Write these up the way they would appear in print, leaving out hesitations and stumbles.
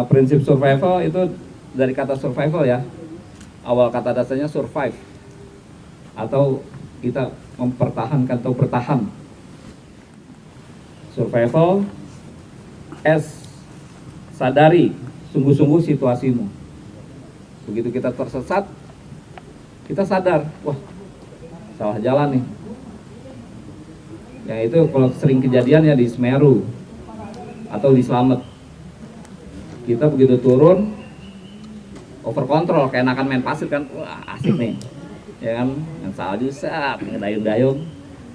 Prinsip survival itu dari kata survival ya. Awal kata dasarnya survive, atau kita mempertahankan atau bertahan. Survival S, sadari sungguh-sungguh situasimu. Begitu kita tersesat, kita sadar, wah salah jalan nih. Yang itu kalau sering kejadian ya di Semeru atau di Slamet. Kita begitu turun, over control, kayak enakan main pasir kan, wah asik nih, ya kan, yang salju, set, ngedayung-dayung,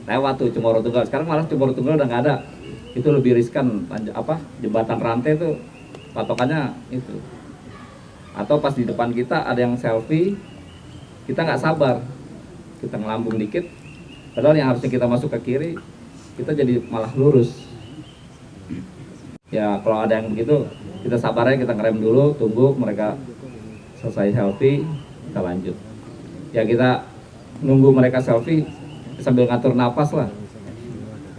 lewat tuh Cemoro Tunggal. Sekarang malah Cemoro Tunggal udah nggak ada, itu lebih riskan, jembatan rantai tuh, patokannya itu. Atau pas di depan kita ada yang selfie, kita nggak sabar, kita ngelambung dikit, padahal yang harusnya kita masuk ke kiri, kita jadi malah lurus. Ya kalau ada yang begitu, kita sabar aja, kita ngerem dulu, tunggu mereka selesai selfie, kita lanjut. Ya kita nunggu mereka selfie sambil ngatur napas lah.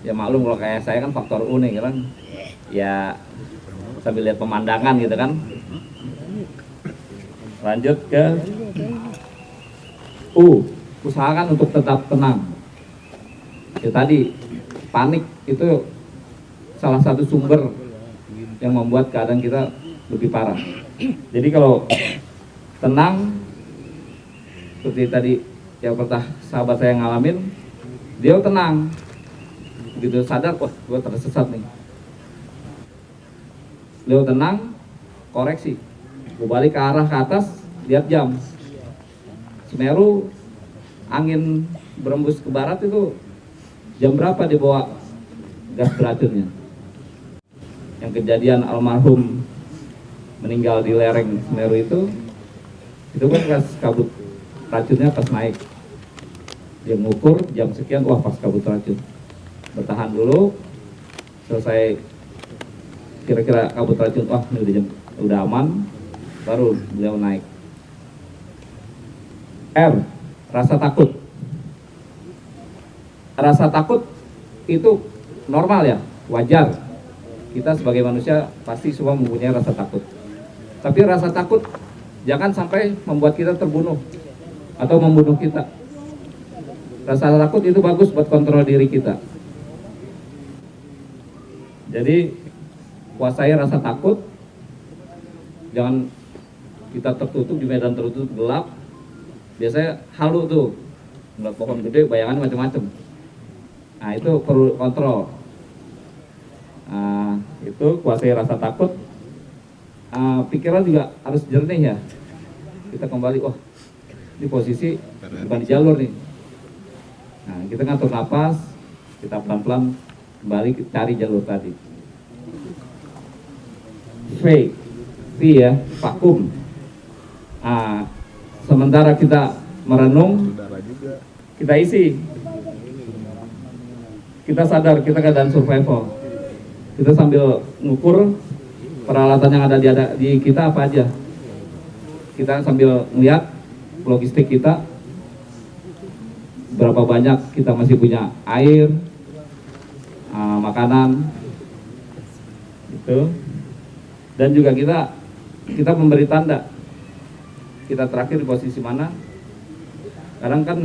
Ya maklum kalau kayak saya kan faktor U nih kan, ya sambil lihat pemandangan gitu kan. Lanjut ke U, usahakan untuk tetap tenang. Ya tadi panik itu salah satu sumber yang membuat keadaan kita lebih parah. Jadi kalau tenang, seperti tadi yang pernah sahabat saya ngalamin, dia tenang, begitu sadar, wah gue tersesat nih. Dia tenang, koreksi, gue balik ke arah ke atas, lihat jam. Semeru, angin berembus ke barat itu jam berapa dibawa gas beracunnya? Yang kejadian almarhum meninggal di lereng Semeru itu kan gas kabut racunnya pas naik. Dia ngukur jam sekian, wah pas kabut racun. Bertahan dulu, selesai kira-kira kabut racun, wah ini udah aman, baru beliau naik. R, rasa takut. Rasa takut itu normal ya, wajar. Kita sebagai manusia pasti semua mempunyai rasa takut. Tapi rasa takut jangan sampai membuat kita terbunuh atau membunuh kita. Rasa takut itu bagus buat kontrol diri kita. Jadi kuasai rasa takut. Jangan kita tertutup di medan tertutup gelap. Biasanya halu tuh, ngeliat pohon gede bayangan macam-macam. Nah itu perlu kontrol. Itu kuasai rasa takut. Pikiran juga harus jernih ya. Kita kembali, wah ini posisi bukan di jalur nih. Nah kita ngatur napas, kita pelan-pelan kembali cari jalur tadi. V ya, vakum. Sementara kita merenung, kita isi. Kita sadar kita keadaan survival. Kita sambil ngukur peralatan yang ada di kita apa aja. Kita sambil melihat logistik kita, berapa banyak kita masih punya air, makanan, gitu. Dan juga kita memberi tanda kita terakhir di posisi mana. Kadang kan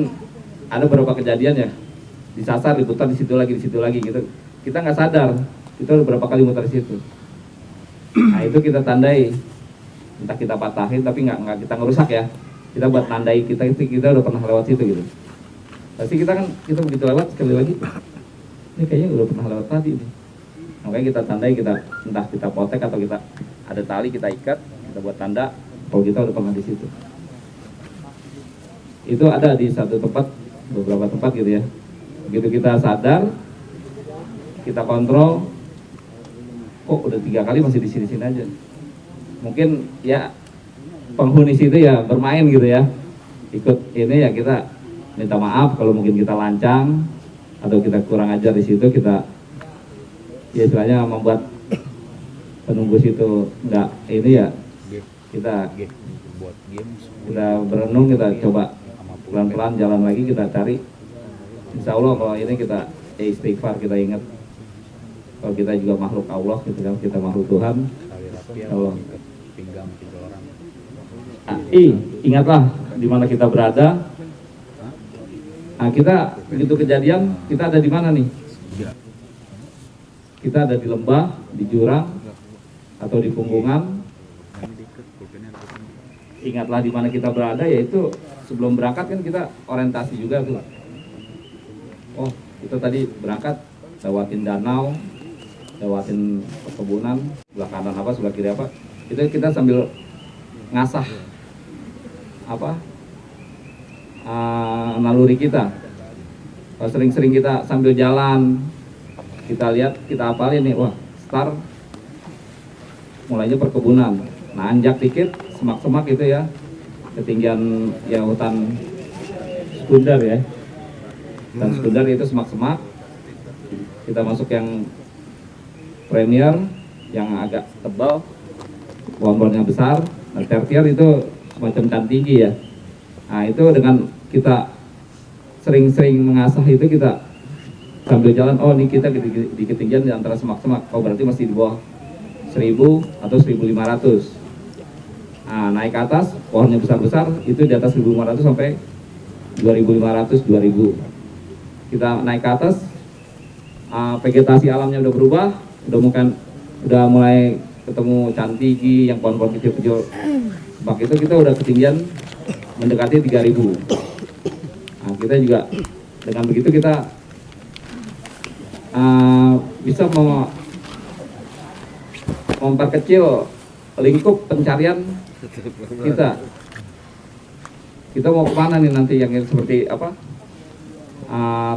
ada beberapa kejadian ya, disasar, diputar di situ lagi gitu. Kita nggak sadar. Itu udah berapa kali muter di situ. Nah itu kita tandai, entah kita patahin tapi nggak kita ngerusak ya. Kita buat tandai kita udah pernah lewat situ gitu. Pasti kita begitu lewat sekali lagi, ini kayaknya udah pernah lewat tadi nih. Makanya kita tandai, entah kita potek atau kita ada tali kita ikat, kita buat tanda kalau kita udah pernah di situ. Itu ada di satu tempat, beberapa tempat gitu ya. Begitu kita sadar, kita kontrol. Kok udah 3 kali masih di sini aja. Mungkin ya penghuni situ ya bermain gitu ya. Ikut ini ya kita minta maaf kalau mungkin kita lancang atau kita kurang ajar di situ, kita ya istilahnya membuat penunggu situ enggak ini ya. Kita berenung, kita coba pelan-pelan jalan lagi, kita cari. Insya Allah kalau ini kita istighfar, kita ingat kalau kita juga makhluk Allah gitu kan, kita makhluk Tuhan, Oh. Ingatlah di mana kita berada. Nah, kita begitu kejadian, kita ada di mana nih? Kita ada di lembah, di jurang, atau di punggungan. Ingatlah di mana kita berada, yaitu sebelum berangkat kan kita orientasi juga tuh. Oh, kita tadi berangkat lewatin danau, lewatin perkebunan, sebelah kanan apa, sebelah kiri apa. Itu kita sambil ngasah apa naluri kita. Sering-sering kita sambil jalan, kita lihat, kita hafalin nih, wah start mulainya perkebunan, nanjak dikit semak-semak gitu ya, ketinggian ya hutan sekunder ya, dan sekunder itu semak-semak. Kita masuk yang premier yang agak tebal, pohon-pohonnya besar. Nah, tertiar itu semacam can tinggi ya. Nah, itu dengan kita sering-sering mengasah itu, kita sambil jalan, oh ini kita di ketinggian di antara semak-semak, oh berarti masih di bawah 1000 atau 1500. Nah, naik ke atas, pohonnya besar-besar, itu di atas 1500 sampai 2500, 2000. Kita naik ke atas, vegetasi alamnya udah berubah, udah mulai ketemu cantigi, yang pohon-pohon kecil-kecil. Sebab itu kita udah ketinggian mendekati 3000. Nah, kita juga dengan begitu kita bisa memperkecil lingkup pencarian kita. Kita mau kemana nih nanti, yang seperti apa?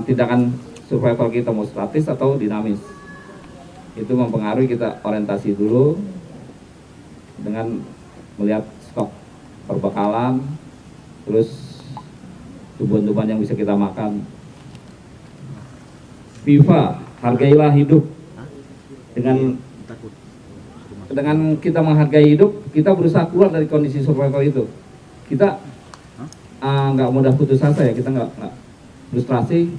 Tindakan survival kita mau statis atau dinamis. Itu mempengaruhi kita orientasi dulu dengan melihat stok perbekalan, terus tumbuhan-tumbuhan yang bisa kita makan. Viva, hargailah hidup. Dengan kita menghargai hidup, kita berusaha keluar dari kondisi survival itu. Kita nggak mudah putus asa ya, kita nggak frustrasi.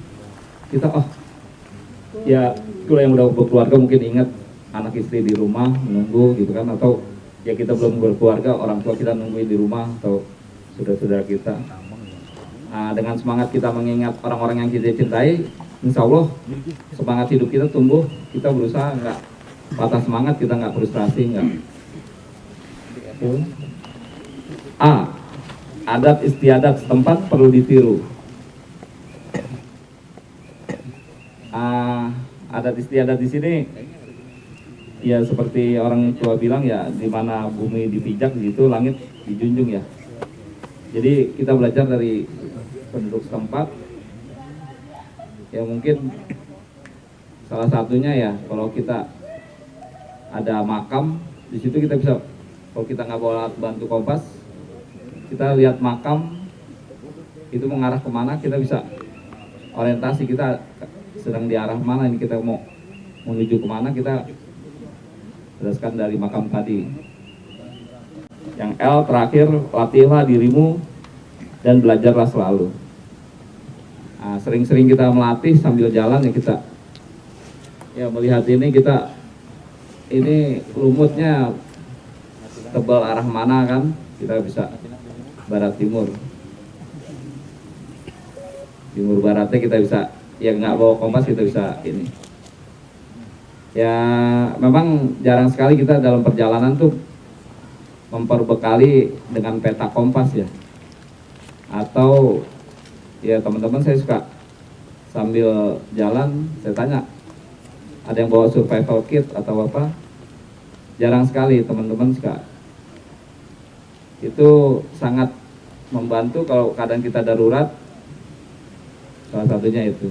Kita ya kalau yang udah berkeluarga mungkin ingat anak istri di rumah menunggu gitu kan, atau ya kita belum berkeluarga, orang tua kita nungguin di rumah, atau saudara-saudara kita. Dengan semangat kita mengingat orang-orang yang kita cintai, insya Allah semangat hidup kita tumbuh. Kita berusaha nggak patah semangat, kita nggak frustrasi, nggak. Adat istiadat setempat perlu ditiru. Adat istiadat di sini ya seperti orang tua bilang ya, di mana bumi dipijak di situ langit dijunjung ya. Jadi kita belajar dari penduduk setempat. Ya mungkin salah satunya ya, kalau kita ada makam di situ, kita bisa, kalau kita nggak bawa bantu kompas, kita lihat makam itu mengarah kemana, kita bisa orientasi kita sedang di arah mana, ini kita mau menuju kemana, kita berdasarkan dari makam tadi. Yang L terakhir, latihlah dirimu dan belajarlah selalu. Sering-sering kita melatih sambil jalan ya, kita ya melihat ini lumutnya tebal arah mana kan, kita bisa barat timur baratnya kita bisa, ya nggak bawa kompas kita bisa ini. Ya memang jarang sekali kita dalam perjalanan tuh memperbekali dengan peta kompas ya, atau ya teman-teman saya suka sambil jalan saya tanya, ada yang bawa survival kit atau apa? Jarang sekali teman-teman suka. Itu sangat membantu kalau keadaan kita darurat, salah satunya itu.